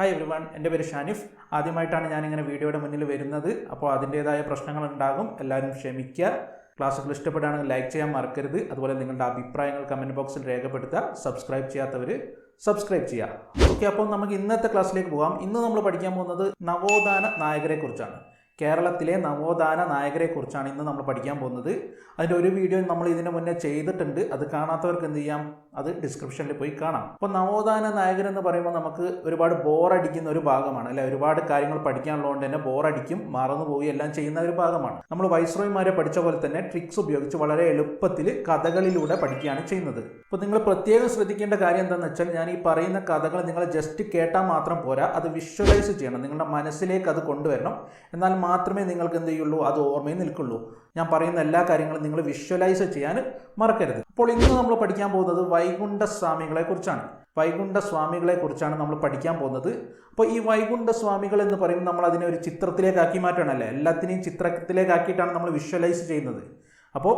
Hi everyone, എൻ്റെ പേര് ഷാനിഫ്. ആദ്യമായിട്ടാണ് ഞാനിങ്ങനെ വീഡിയോയുടെ മുന്നിൽ വരുന്നത്. അപ്പോൾ അതിൻ്റേതായ പ്രശ്നങ്ങളുണ്ടാകും, എല്ലാവരും ക്ഷമിക്കുക. ക്ലാസ്സുകൾ ഇഷ്ടപ്പെടുകയാണെങ്കിൽ ലൈക്ക് ചെയ്യാൻ മറക്കരുത്. അതുപോലെ നിങ്ങളുടെ അഭിപ്രായങ്ങൾ കമൻറ്റ് ബോക്സിൽ രേഖപ്പെടുത്തുക. സബ്സ്ക്രൈബ് ചെയ്യാത്തവർ സബ്സ്ക്രൈബ് ചെയ്യുക. ഓക്കെ, അപ്പോൾ നമുക്ക് ഇന്നത്തെ ക്ലാസ്സിലേക്ക് പോകാം. ഇന്ന് നമ്മൾ പഠിക്കാൻ പോകുന്നത് നവോത്ഥാന നായകരെ കുറിച്ചാണ്. കേരളത്തിലെ നവോത്ഥാന നായകരെ കുറിച്ചാണ് ഇന്ന് നമ്മൾ പഠിക്കാൻ പോകുന്നത്. അതിൻ്റെ ഒരു വീഡിയോ നമ്മൾ ഇതിന് മുന്നേ ചെയ്തിട്ടുണ്ട്. അത് കാണാത്തവർക്ക് എന്ത് ചെയ്യാം, അത് ഡിസ്ക്രിപ്ഷനിൽ പോയി കാണാം. അപ്പോൾ നവോത്ഥാന നായകരെന്ന് പറയുമ്പോൾ നമുക്ക് ഒരുപാട് ബോറടിക്കുന്ന ഒരു ഭാഗമാണ് അല്ലെ. ഒരുപാട് കാര്യങ്ങൾ പഠിക്കാനുള്ളതുകൊണ്ട് തന്നെ ബോറടിക്കും, മറന്നുപോയി എല്ലാം ചെയ്യുന്ന ഒരു ഭാഗമാണ്. നമ്മൾ വൈസ്രോയിമാരെ പഠിച്ച പോലെ തന്നെ ട്രിക്സ് ഉപയോഗിച്ച് വളരെ എളുപ്പത്തിൽ കഥകളിലൂടെ പഠിക്കുകയാണ് ചെയ്യുന്നത്. അപ്പോൾ നിങ്ങൾ പ്രത്യേകം ശ്രദ്ധിക്കേണ്ട കാര്യം എന്താണെന്ന് വെച്ചാൽ, ഞാൻ ഈ പറയുന്ന കഥകൾ നിങ്ങൾ ജസ്റ്റ് കേട്ടാൽ മാത്രം പോരാ, അത് വിഷ്വലൈസ് ചെയ്യണം. നിങ്ങളുടെ മനസ്സിലേക്ക് അത് കൊണ്ടുവരണം. എന്നാൽ മാത്രമേ നിങ്ങൾക്ക് എന്ത് ചെയ്യുള്ളൂ, അത് ഓർമ്മയിൽ നിൽക്കുള്ളൂ. ഞാൻ പറയുന്ന എല്ലാ കാര്യങ്ങളും നിങ്ങൾ വിഷ്വലൈസ് ചെയ്യാൻ മറക്കരുത്. അപ്പോൾ ഇന്ന് നമ്മൾ പഠിക്കാൻ പോകുന്നത് വൈകുണ്ഠ സ്വാമികളെ കുറിച്ചാണ്. വൈകുണ്ഠ സ്വാമികളെ കുറിച്ചാണ് നമ്മൾ പഠിക്കാൻ പോകുന്നത്. അപ്പോൾ ഈ വൈകുണ്ഠ സ്വാമികൾ എന്ന് പറയുമ്പോൾ നമ്മൾ അതിനെ ഒരു ചിത്രത്തിലേക്കാക്കി മാറ്റണമല്ലേ. എല്ലാത്തിനെയും ചിത്രത്തിലേക്കാക്കിയിട്ടാണ് നമ്മൾ വിഷ്വലൈസ് ചെയ്യുന്നത്. അപ്പോൾ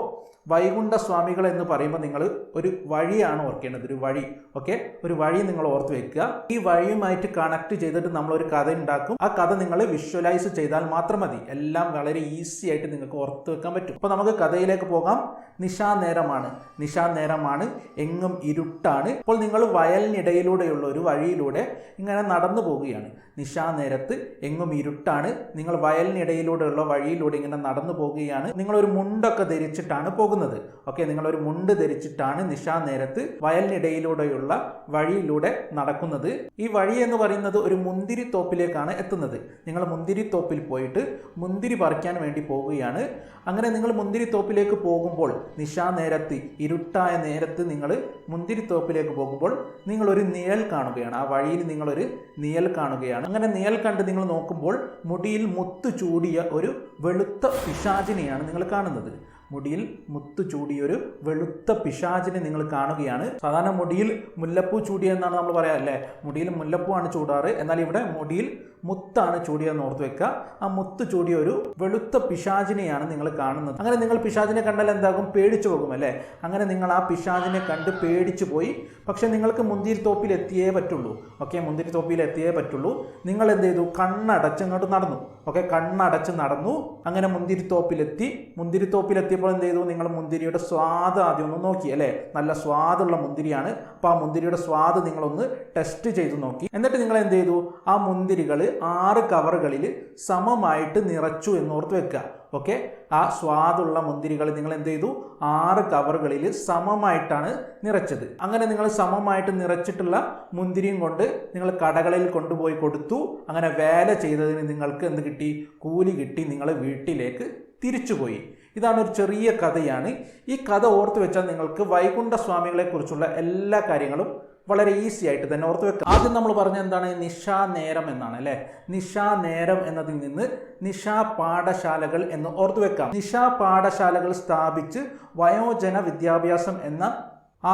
വൈകുണ്ഠ സ്വാമികൾ എന്ന് പറയുമ്പോൾ നിങ്ങൾ ഒരു വഴിയാണ് ഓർക്കേണ്ടത്. ഒരു വഴി, ഓക്കെ, ഒരു വഴി നിങ്ങൾ ഓർത്ത് വെക്കുക. ഈ വഴിയുമായിട്ട് കണക്ട് ചെയ്തിട്ട് നമ്മളൊരു കഥ ഉണ്ടാക്കും. ആ കഥ നിങ്ങൾ വിഷ്വലൈസ് ചെയ്താൽ മാത്രം മതി. എല്ലാം വളരെ ഈസി ആയിട്ട് നിങ്ങൾക്ക് ഓർത്ത് വെക്കാൻ പറ്റും. അപ്പോൾ നമുക്ക് കഥയിലേക്ക് പോകാം. നിശാനേരമാണ്. നിശാനേരമാണ്, എങ്ങും ഇരുട്ടാണ്. അപ്പോൾ നിങ്ങൾ വയലിനിടയിലൂടെയുള്ള ഒരു വഴിയിലൂടെ ഇങ്ങനെ നടന്നു പോവുകയാണ്. നിശാനേരത്ത് എങ്ങും ഇരുട്ടാണ്. നിങ്ങൾ വയലിനിടയിലൂടെയുള്ള വഴിയിലൂടെ ഇങ്ങനെ നടന്നു പോവുകയാണ്. നിങ്ങളൊരു മുണ്ടൊക്കെ ധരിച്ചിട്ടാണ് പോകുന്നത്. ഓക്കെ, നിങ്ങളൊരു മുണ്ട് ധരിച്ചിട്ടാണ് നിശാനേരത്ത് വയലിനിടയിലൂടെയുള്ള വഴിയിലൂടെ നടക്കുന്നത്. ഈ വഴി എന്ന് പറയുന്നത് ഒരു മുന്തിരിത്തോപ്പിലേക്കാണ് എത്തുന്നത്. നിങ്ങൾ മുന്തിരിത്തോപ്പിൽ പോയിട്ട് മുന്തിരി പറിക്കാൻ വേണ്ടി പോവുകയാണ്. അങ്ങനെ നിങ്ങൾ മുന്തിരിത്തോപ്പിലേക്ക് പോകുമ്പോൾ, നിശാനേരത്ത് ഇരുട്ടായ നേരത്ത് നിങ്ങൾ മുന്തിരിത്തോപ്പിലേക്ക് പോകുമ്പോൾ നിങ്ങളൊരു നിഴൽ കാണുകയാണ്. ആ വഴിയിൽ നിങ്ങളൊരു നിഴൽ കാണുകയാണ്. അങ്ങനെ നിഴൽ കണ്ട് നിങ്ങൾ നോക്കുമ്പോൾ മുടിയിൽ മുത്തു ചൂടിയ ഒരു വെളുത്ത പിശാചിനെയാണ് നിങ്ങൾ കാണുന്നത്. മുടിയിൽ മുത്തു ചൂടിയൊരു വെളുത്ത പിശാചിനെ നിങ്ങൾ കാണുകയാണ്. സാധാരണ മുടിയിൽ മുല്ലപ്പൂ ചൂടിയ എന്നാണ് നമ്മൾ പറയാം അല്ലേ. മുടിയിൽ മുല്ലപ്പൂ ആണ് ചൂടാറ്. എന്നാൽ ഇവിടെ മുടിയിൽ മുത്താണ് ചൂടിയെന്ന് ഓർത്ത് വെക്കുക. ആ മുത്ത് ചൂടിയ ഒരു വെളുത്ത പിശാചിനെയാണ് നിങ്ങൾ കാണുന്നത്. അങ്ങനെ നിങ്ങൾ പിശാചിനെ കണ്ടാൽ എന്താകും, പേടിച്ചു പോകും അല്ലേ. അങ്ങനെ നിങ്ങൾ ആ പിശാചിനെ കണ്ട് പേടിച്ചു പോയി. പക്ഷെ നിങ്ങൾക്ക് മുന്തിരിത്തോപ്പിൽ എത്തിയേ പറ്റുള്ളൂ. ഓക്കെ, മുന്തിരിത്തോപ്പിൽ എത്തിയേ പറ്റുള്ളൂ. നിങ്ങൾ എന്ത് ചെയ്തു, കണ്ണടച്ചങ്ങോട്ട് നടന്നു. ഓക്കെ, കണ്ണടച്ച് നടന്നു. അങ്ങനെ മുന്തിരിത്തോപ്പിലെത്തി. മുന്തിരിത്തോപ്പിലെത്തിയപ്പോൾ എന്ത് ചെയ്തു, നിങ്ങൾ മുന്തിരിയുടെ സ്വാദ് ആദ്യം ഒന്ന് നോക്കി അല്ലേ. നല്ല സ്വാദുള്ള മുന്തിരിയാണ്. അപ്പോൾ ആ മുന്തിരിയുടെ സ്വാദ് നിങ്ങളൊന്ന് ടെസ്റ്റ് ചെയ്ത് നോക്കി. എന്നിട്ട് നിങ്ങൾ എന്ത് ചെയ്തു, ആ മുന്തിരികൾ 6 കവറുകളിൽ സമമായിട്ട് നിറച്ചു എന്നോർത്ത് വെക്കുക. ഓക്കെ, ആ സ്വാദുള്ള മുന്തിരികൾ നിങ്ങൾ എന്ത് ചെയ്തു, 6 കവറുകളിൽ സമമായിട്ടാണ് നിറച്ചത്. അങ്ങനെ നിങ്ങൾ സമമായിട്ട് നിറച്ചിട്ടുള്ള മുന്തിരിയും കൊണ്ട് നിങ്ങൾ കടകളിൽ കൊണ്ടുപോയി കൊടുത്തു. അങ്ങനെ വേല ചെയ്തതിന് നിങ്ങൾക്ക് എന്ത് കിട്ടി, കൂലി കിട്ടി. നിങ്ങൾ വീട്ടിലേക്ക് തിരിച്ചുപോയി. ഇതാണ് ഒരു ചെറിയ കഥയാണ്. ഈ കഥ ഓർത്ത് വെച്ചാൽ നിങ്ങൾക്ക് വൈകുണ്ഠ സ്വാമികളെ കുറിച്ചുള്ള എല്ലാ കാര്യങ്ങളും വളരെ ഈസി ആയിട്ട് തന്നെ ഓർത്ത് വെക്കാം. ആദ്യം നമ്മൾ പറഞ്ഞ എന്താണ്, നിശാനേരം എന്നാണ് അല്ലേ. നിശാനേരം എന്നതിൽ നിന്ന് നിശാ പാഠശാലകൾ എന്ന് ഓർത്ത് വെക്കാം. നിശാ പാഠശാലകൾ സ്ഥാപിച്ച് വയോജന വിദ്യാഭ്യാസം എന്ന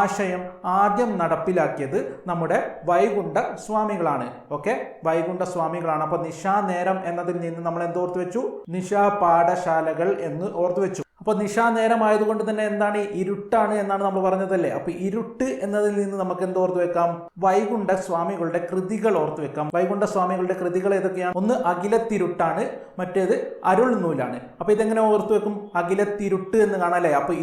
ആശയം ആദ്യം നടപ്പിലാക്കിയത് നമ്മുടെ വൈകുണ്ഠ സ്വാമികളാണ്. ഓക്കെ, വൈകുണ്ഠ സ്വാമികളാണ്. അപ്പോൾ നിശാനേരം എന്നതിൽ നിന്ന് നമ്മൾ എന്തോർത്ത് വെച്ചു, നിശാ പാഠശാലകൾ എന്ന് ഓർത്ത് വെച്ചു. അപ്പോൾ നിശാനേരമായതുകൊണ്ട് തന്നെ എന്താണ്, ഇരുട്ടാണ് എന്നാണ് നമ്മൾ പറഞ്ഞതല്ലേ. അപ്പോൾ ഇരുട്ട് എന്നതിൽ നിന്ന് നമുക്ക് എന്തോർത്ത് വെക്കാം, വൈകുണ്ഠ സ്വാമികളുടെ കൃതികൾ ഓർത്ത് വെക്കാം. വൈകുണ്ഠ സ്വാമികളുടെ കൃതികൾ ഏതൊക്കെയാണ്, ഒന്ന് അഖിലത്തിരുട്ടാണ്, മറ്റേത് അരുൾ നൂലാണ്. അപ്പോൾ ഇതെങ്ങനെ ഓർത്ത് വെക്കും, അഖിലത്തിരുട്ട് എന്ന് കാണാല്ലേ. അപ്പോൾ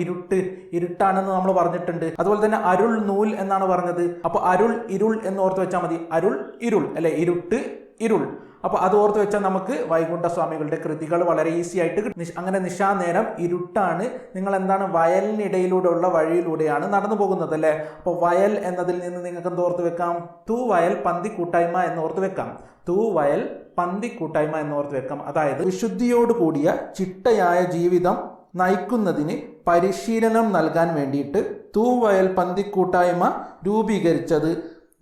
ഇരുട്ടാണെന്ന് നമ്മൾ പറഞ്ഞിട്ടുണ്ട്. അതുപോലെ തന്നെ അരുൾ നൂൽ എന്നാണ് പറഞ്ഞത്. അപ്പോൾ അരുൾ ഇരുൾ എന്ന് ഓർത്ത് വെച്ചാൽ മതി. അരുൾ ഇരുൾ അല്ലെ, ഇരുട്ട് ഇരുൾ. അപ്പോൾ അത് ഓർത്ത് വെച്ചാൽ നമുക്ക് വൈകുണ്ഠ സ്വാമികളുടെ കൃതികൾ വളരെ ഈസി ആയിട്ട് കിട്ടും. അങ്ങനെ നിശാനേരം ഇരുട്ടാണ്. നിങ്ങൾ എന്താണ്, വയലിനിടയിലൂടെ ഉള്ള വഴിയിലൂടെയാണ് നടന്നു പോകുന്നത് അല്ലേ. അപ്പോൾ വയൽ എന്നതിൽ നിന്ന് നിങ്ങൾക്ക് എന്തോർത്ത് വെക്കാം, തൂവയൽ പന്തി കൂട്ടായ്മ എന്നോർത്ത് വെക്കാം. തൂവയൽ പന്തി കൂട്ടായ്മ എന്നോർത്ത് വെക്കാം. അതായത് വിശുദ്ധിയോട് കൂടിയ ചിട്ടയായ ജീവിതം നയിക്കുന്നതിന് പരിശീലനം നൽകാൻ വേണ്ടിയിട്ട് തൂവയൽ പന്തി കൂട്ടായ്മ രൂപീകരിച്ചത്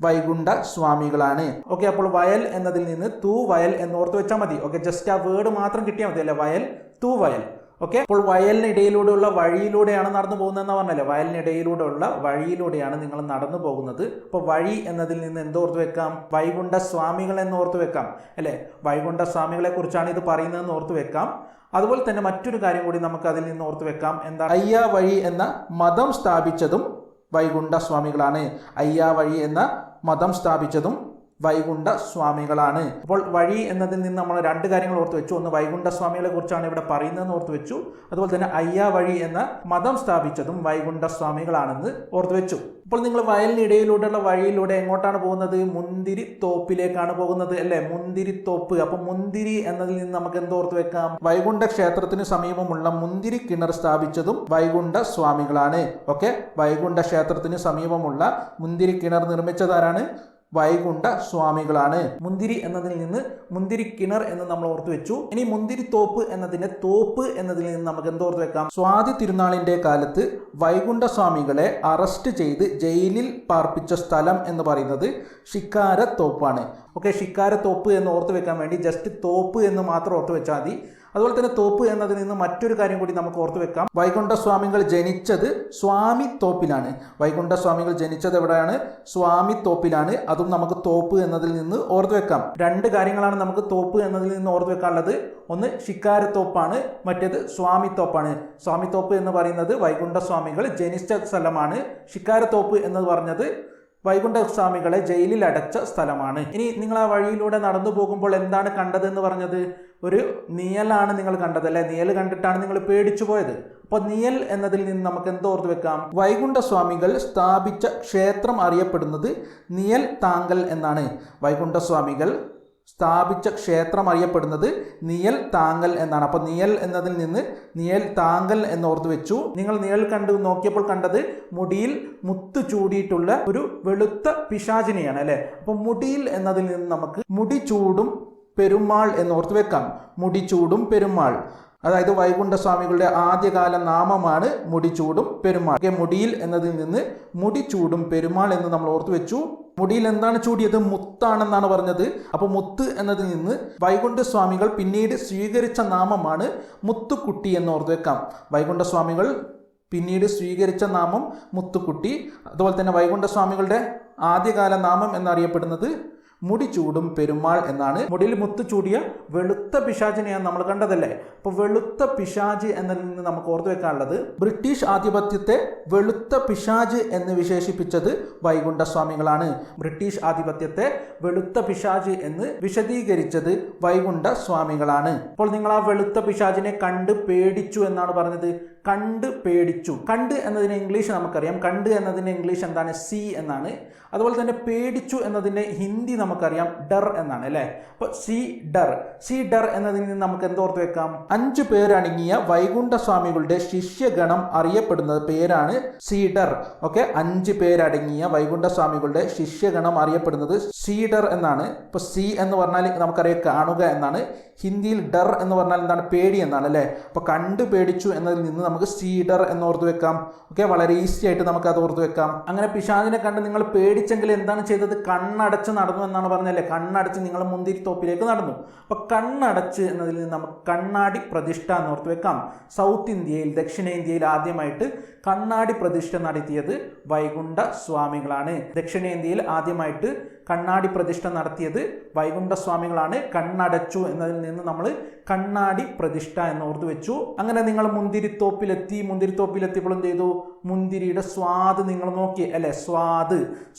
വൈകുണ്ഠ സ്വാമികളാണ്. ഓക്കെ, അപ്പോൾ വയൽ എന്നതിൽ നിന്ന് തൂവയൽ എന്നോർത്ത് വെച്ചാൽ മതി. ഓക്കെ, ജസ്റ്റ് ആ വേർഡ് മാത്രം കിട്ടിയാൽ മതി അല്ലേ, വയൽ തൂവയൽ. ഓക്കെ, അപ്പോൾ വയലിനിടയിലൂടെയുള്ള വഴിയിലൂടെയാണ് നടന്നു പോകുന്നതെന്ന് പറഞ്ഞല്ലേ. വയലിനിടയിലൂടെയുള്ള വഴിയിലൂടെയാണ് നിങ്ങൾ നടന്നു പോകുന്നത്. അപ്പോൾ വഴി എന്നതിൽ നിന്ന് എന്തോർത്ത് വെക്കാം, വൈകുണ്ഠ സ്വാമികൾ എന്നോർത്ത് വെക്കാം അല്ലേ. വൈകുണ്ഠ സ്വാമികളെ കുറിച്ചാണ് ഇത് പറയുന്നതെന്ന് ഓർത്ത് വെക്കാം. അതുപോലെ തന്നെ മറ്റൊരു കാര്യം കൂടി നമുക്ക് അതിൽ നിന്ന് ഓർത്ത് വെക്കാം. എന്താ, അയ്യാ വഴി എന്ന മതം സ്ഥാപിച്ചതും വൈകുണ്ഠ സ്വാമികളാണ്. അയ്യാ വഴി എന്ന മതം സ്ഥാപിച്ചതും വൈകുണ്ഠ സ്വാമികളാണ്. അപ്പോൾ വഴി എന്നതിൽ നിന്ന് നമ്മൾ രണ്ട് കാര്യങ്ങൾ ഓർത്ത് വെച്ചു. ഒന്ന് വൈകുണ്ഠ സ്വാമികളെ കുറിച്ചാണ് ഇവിടെ പറയുന്നതെന്ന് ഓർത്ത് വെച്ചു. അതുപോലെ തന്നെ അയ്യാ വഴി എന്ന മതം സ്ഥാപിച്ചതും വൈകുണ്ഠ സ്വാമികളാണെന്ന് ഓർത്ത് വെച്ചു. അപ്പോൾ നിങ്ങൾ വയലിനിടയിലൂടെയുള്ള വഴിയിലൂടെ എങ്ങോട്ടാണ് പോകുന്നത്? മുന്തിരി തോപ്പിലേക്കാണ് പോകുന്നത് അല്ലെ, മുന്തിരിത്തോപ്പ്. അപ്പൊ മുന്തിരി എന്നതിൽ നിന്ന് നമുക്ക് എന്തോർത്ത് വെക്കാം? വൈകുണ്ഠ ക്ഷേത്രത്തിന് സമീപമുള്ള മുന്തിരി കിണർ സ്ഥാപിച്ചതും വൈകുണ്ഠ സ്വാമികളാണ്. ഓക്കെ, വൈകുണ്ഠ ക്ഷേത്രത്തിന് സമീപമുള്ള മുന്തിരി കിണർ നിർമ്മിച്ചതാരാണ്? വൈകുണ്ഠ സ്വാമികളാണ്. മുന്തിരി എന്നതിൽ നിന്ന് മുന്തിരി കിണർ എന്ന് നമ്മൾ ഓർത്തു വെച്ചു. ഇനി മുന്തിരി തോപ്പ് എന്നതിന്റെ തോപ്പ് എന്നതിൽ നിന്ന് നമുക്ക് എന്തോർത്ത് വെക്കാം? സ്വാതി തിരുനാളിന്റെ കാലത്ത് വൈകുണ്ഠ സ്വാമികളെ അറസ്റ്റ് ചെയ്ത് ജയിലിൽ പാർപ്പിച്ച സ്ഥലം എന്ന് പറയുന്നത് ശിക്കാരത്തോപ്പാണ്. ഓക്കെ, ശിക്കാരത്തോപ്പ് എന്ന് ഓർത്ത് വെക്കാൻ വേണ്ടി ജസ്റ്റ് തോപ്പ് എന്ന് മാത്രം ഓർത്ത് വെച്ചാൽ മതി. അതുപോലെ തന്നെ തോപ്പ് എന്നതിൽ നിന്ന് മറ്റൊരു കാര്യം കൂടി നമുക്ക് ഓർത്ത് വെക്കാം. വൈകുണ്ഠ സ്വാമികൾ ജനിച്ചത് സ്വാമി തോപ്പിലാണ്. വൈകുണ്ഠ സ്വാമികൾ ജനിച്ചത് എവിടെയാണ്? സ്വാമി തോപ്പിലാണ്. അതും നമുക്ക് തോപ്പ് എന്നതിൽ നിന്ന് ഓർത്ത് വെക്കാം. രണ്ട് കാര്യങ്ങളാണ് നമുക്ക് തോപ്പ് എന്നതിൽ നിന്ന് ഓർത്ത് വെക്കാനുള്ളത്. ഒന്ന് ശിക്കാരത്തോപ്പാണ്, മറ്റേത് സ്വാമിത്തോപ്പാണ്. സ്വാമിത്തോപ്പ് എന്ന് പറയുന്നത് വൈകുണ്ഠ സ്വാമികൾ ജനിച്ച സ്ഥലമാണ്. ശിക്കാരത്തോപ്പ് എന്ന് പറഞ്ഞത് വൈകുണ്ഠ സ്വാമികളെ ജയിലിൽ അടച്ച സ്ഥലമാണ്. ഇനി നിങ്ങൾ ആ വഴിയിലൂടെ നടന്നു പോകുമ്പോൾ എന്താണ് കണ്ടതെന്ന് പറഞ്ഞത്? ഒരു നിയലാണ് നിങ്ങൾ കണ്ടത് അല്ലെ. നിയൽ കണ്ടിട്ടാണ് നിങ്ങൾ പേടിച്ചു പോയത്. അപ്പോൾ നിയൽ എന്നതിൽ നിന്ന് നമുക്ക് എന്തോർത്ത് വെക്കാം? വൈകുണ്ഠ സ്വാമികൾ സ്ഥാപിച്ച ക്ഷേത്രം അറിയപ്പെടുന്നത് നിയൽ താങ്കൽ എന്നാണ്. വൈകുണ്ഠ സ്വാമികൾ സ്ഥാപിച്ച ക്ഷേത്രം അറിയപ്പെടുന്നത് നിയൽ താങ്കൽ എന്നാണ്. അപ്പോൾ നിയൽ എന്നതിൽ നിന്ന് നിയൽ താങ്കൽ എന്നോർത്ത് വെച്ചു. നിങ്ങൾ നിയൽ കണ്ടു നോക്കിയപ്പോൾ കണ്ടത് മുടിയിൽ മുത്ത് ചൂടിയിട്ടുള്ള ഒരു വെളുത്ത പിശാചിനെയാണ് അല്ലെ. അപ്പോൾ മുടിയിൽ എന്നതിൽ നിന്ന് നമുക്ക് മുടി ചൂടും പെരുമാൾ എന്നോർത്ത് വെക്കാം. മുടി ചൂടും പെരുമാൾ, അതായത് വൈകുണ്ഠ സ്വാമികളുടെ ആദ്യകാല നാമമാണ് മുടിച്ചൂടും പെരുമാൾ. മുടിയിൽ എന്നതിൽ നിന്ന് മുടിച്ചൂടും പെരുമാൾ എന്ന് നമ്മൾ ഓർത്തു വെച്ചു. മുടിയിൽ എന്താണ് ചൂടിയത്? മുത്താണെന്നാണ് പറഞ്ഞത്. അപ്പോൾ മുത്ത് എന്നതിൽ നിന്ന് വൈകുണ്ഠ സ്വാമികൾ പിന്നീട് സ്വീകരിച്ച നാമമാണ് മുത്തുക്കുട്ടി എന്ന് ഓർത്തു വെക്കാം. വൈകുണ്ഠ സ്വാമികൾ പിന്നീട് സ്വീകരിച്ച നാമം മുത്തുക്കുട്ടി. അതുപോലെ തന്നെ വൈകുണ്ഠ സ്വാമികളുടെ ആദ്യകാല നാമം എന്നറിയപ്പെടുന്നത് മുടിച്ചൂടും പെരുമാൾ എന്നാണ്. മുടിയിൽ മുത്ത് ചൂടിയ വെളുത്ത പിശാചിനെയാണ് നമ്മൾ കണ്ടതല്ലേ. അപ്പോൾ വെളുത്ത പിശാച് എന്നതിൽ നിന്ന് നമുക്ക് ഓർത്തു വെക്കാനുള്ളത്, ബ്രിട്ടീഷ് ആധിപത്യത്തെ വെളുത്ത പിശാച് എന്ന് വിശേഷിപ്പിച്ചത് വൈകുണ്ഠ സ്വാമികളാണ്. ബ്രിട്ടീഷ് ആധിപത്യത്തെ വെളുത്ത പിശാച് എന്ന് വിശദീകരിച്ചത് വൈകുണ്ഠ സ്വാമികളാണ്. അപ്പോൾ നിങ്ങൾ ആ വെളുത്ത പിശാചിനെ കണ്ട് പേടിച്ചു എന്നാണ് പറഞ്ഞത്. കണ്ട് പേടിച്ചു. കണ്ട് എന്നതിന് ഇംഗ്ലീഷ് നമുക്കറിയാം. കണ്ട് എന്നതിൻ്റെ ഇംഗ്ലീഷ് എന്താണ്? സി എന്നാണ്. അതുപോലെ തന്നെ പേടിച്ചു എന്നതിൻ്റെ ഹിന്ദി നമുക്കറിയാം ഡർ എന്നാണ് അല്ലേ. അപ്പോൾ സി ഡർ എന്നതിൽ നിന്ന് നമുക്ക് എന്തോർത്ത് വെക്കാം? 5 പേരടങ്ങിയ വൈകുണ്ഠ സ്വാമികളുടെ ശിഷ്യഗണം അറിയപ്പെടുന്നത് പേരാണ് സീഡർ. ഓക്കെ, 5 പേരടങ്ങിയ വൈകുണ്ഠ സ്വാമികളുടെ ശിഷ്യഗണം അറിയപ്പെടുന്നത് സീഡർ എന്നാണ്. ഇപ്പോൾ സി എന്ന് പറഞ്ഞാൽ നമുക്കറിയാം കാണുക എന്നാണ്. ഹിന്ദിയിൽ ഡർ എന്ന് പറഞ്ഞാൽ എന്താണ്? പേടി എന്നാണ് അല്ലേ. അപ്പോൾ കണ്ട് പേടിച്ചു എന്നതിൽ നിന്ന് നമുക്ക് സീഡർ എന്നോർത്ത് വെക്കാം. ഓക്കെ, വളരെ ഈസി ആയിട്ട് നമുക്ക് അത് ഓർത്ത് വെക്കാം. അങ്ങനെ പിശാചിനെ കണ്ട് നിങ്ങൾ പേടിച്ചെങ്കിൽ എന്താണ് ചെയ്തത്? കണ്ണടച്ച് നടന്നു എന്നാണ് പറഞ്ഞല്ലേ. കണ്ണടച്ച് നിങ്ങൾ മുന്തിരിത്തോപ്പിലേക്ക് നടന്നു. അപ്പോൾ കണ്ണടച്ച് എന്നതിൽ നിന്ന് നമുക്ക് കണ്ണാടി പ്രതിഷ്ഠ എന്നോർത്ത് വെക്കാം. സൗത്ത് ഇന്ത്യയിൽ, ദക്ഷിണേന്ത്യയിൽ ആദ്യമായിട്ട് കണ്ണാടി പ്രതിഷ്ഠ നടത്തിയത് വൈകുണ്ഠ സ്വാമികളാണ്. ദക്ഷിണേന്ത്യയിൽ ആദ്യമായിട്ട് കണ്ണാടി പ്രതിഷ്ഠ നടത്തിയത് വൈകുണ്ഠ സ്വാമികളാണ്. കണ്ണടച്ചു എന്നതിൽ നിന്ന് നമ്മൾ കണ്ണാടി പ്രതിഷ്ഠ എന്നോർത്ത് വെച്ചു. അങ്ങനെ നിങ്ങൾ മുന്തിരിത്തോപ്പിലെത്തിയപ്പോൾ എന്ത് ചെയ്തു? മുന്തിരിയുടെ സ്വാദ് നിങ്ങൾ നോക്കി അല്ലെ.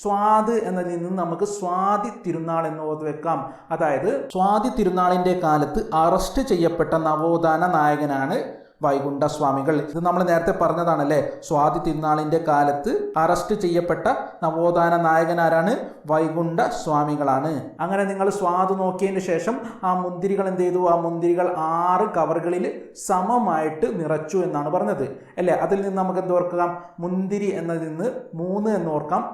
സ്വാദ് എന്നതിൽ നിന്ന് നമുക്ക് സ്വാതി തിരുനാൾ എന്ന് ഓർത്ത് വെക്കാം. അതായത് സ്വാതി തിരുനാളിന്റെ കാലത്ത് അറസ്റ്റ് ചെയ്യപ്പെട്ട നവോത്ഥാന നായകനാണ് വൈകുണ്ഠ സ്വാമികൾ. ഇത് നമ്മൾ നേരത്തെ പറഞ്ഞതാണല്ലേ. സ്വാതി തിരുനാളിന്റെ കാലത്ത് അറസ്റ്റ് ചെയ്യപ്പെട്ട നവോത്ഥാന നായകനാരാണ്? വൈകുണ്ഠ സ്വാമികളാണ്. അങ്ങനെ നിങ്ങൾ സ്വാദ് നോക്കിയതിന് ശേഷം ആ മുന്തിരികൾ എന്ത് ചെയ്തു? ആ മുന്തിരികൾ 6 കവറുകളിൽ സമമായിട്ട് നിറച്ചു എന്നാണ് പറഞ്ഞത് അല്ലേ. അതിൽ നിന്ന് നമുക്ക് എന്തോർക്കാം? മുന്തിരി എന്നതിൽ നിന്ന് 3 എന്നോർക്കാം.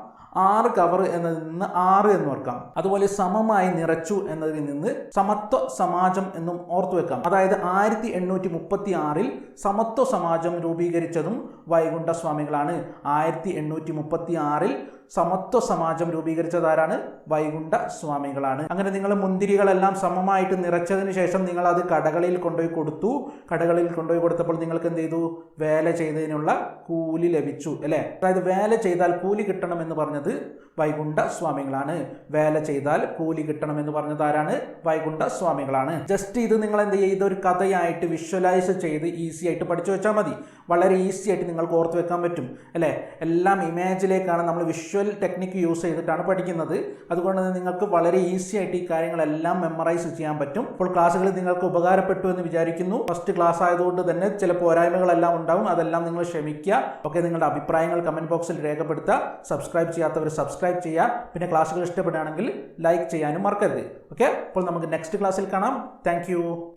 6 കവർ എന്നതിൽ നിന്ന് 6 എന്ന് ഓർക്കാം. അതുപോലെ സമമായി നിറച്ചു എന്നതിൽ നിന്ന് സമത്വ സമാജം എന്നും ഓർത്തു വെക്കാം. അതായത് 1836 സമത്വ സമാജം രൂപീകരിച്ചതും വൈകുണ്ഠ സ്വാമികളാണ്. 1836 സമത്വ സമാജം രൂപീകരിച്ചതാരാണ്? വൈകുണ്ഠ സ്വാമികളാണ്. അങ്ങനെ നിങ്ങൾ മുന്തിരികളെല്ലാം സമമായിട്ട് നിറച്ചതിന് ശേഷം നിങ്ങൾ അത് കടകളിൽ കൊണ്ടുപോയി കൊടുത്തു. കടകളിൽ കൊണ്ടുപോയി കൊടുത്തപ്പോൾ നിങ്ങൾക്ക് എന്ത് ചെയ്തു? വേല ചെയ്തതിനുള്ള കൂലി ലഭിച്ചു അല്ലേ. അതായത് വേല ചെയ്താൽ കൂലി കിട്ടണമെന്ന് പറഞ്ഞത് വൈകുണ്ഠ സ്വാമികളാണ്. വേല ചെയ്താൽ കൂലി കിട്ടണമെന്ന് പറഞ്ഞത് ആരാണ്? വൈകുണ്ഠ സ്വാമികളാണ്. ജസ്റ്റ് ഇത് നിങ്ങൾ എന്ത് ചെയ്യുക? ഇതൊരു കഥയായിട്ട് വിഷ്വലൈസ് ചെയ്ത് ഈസി ആയിട്ട് പഠിച്ചു വെച്ചാൽ മതി. വളരെ ഈസി ആയിട്ട് നിങ്ങൾക്ക് ഓർത്ത് വെക്കാൻ പറ്റും അല്ലേ. എല്ലാം ഇമേജിലേക്കാണ് നമ്മൾ വിഷ്വൽ വിഷ്വൽ ടെക്നിക്ക് യൂസ് ചെയ്തിട്ടാണ് പഠിക്കുന്നത്. അതുകൊണ്ട് തന്നെ നിങ്ങൾക്ക് വളരെ ഈസി ആയിട്ട് ഈ കാര്യങ്ങളെല്ലാം മെമ്മറൈസ് ചെയ്യാൻ പറ്റും. അപ്പോൾ ക്ലാസ്സുകൾ നിങ്ങൾക്ക് ഉപകാരപ്പെട്ടു എന്ന് വിചാരിക്കുന്നു. ഫസ്റ്റ് ക്ലാസ് ആയതുകൊണ്ട് തന്നെ ചില പോരായ്മകളെല്ലാം ഉണ്ടാവും, അതെല്ലാം നിങ്ങൾ ക്ഷമിക്കുക. ഓക്കെ, നിങ്ങളുടെ അഭിപ്രായങ്ങൾ കമൻറ്റ് ബോക്സിൽ രേഖപ്പെടുത്തുക. സബ്സ്ക്രൈബ് ചെയ്യാത്തവർ സബ്സ്ക്രൈബ് ചെയ്യുക. പിന്നെ ക്ലാസ്സുകൾ ഇഷ്ടപ്പെടുകയാണെങ്കിൽ ലൈക്ക് ചെയ്യാനും മറക്കരുത്. ഓക്കെ, അപ്പോൾ നമുക്ക് നെക്സ്റ്റ് ക്ലാസ്സിൽ കാണാം. താങ്ക്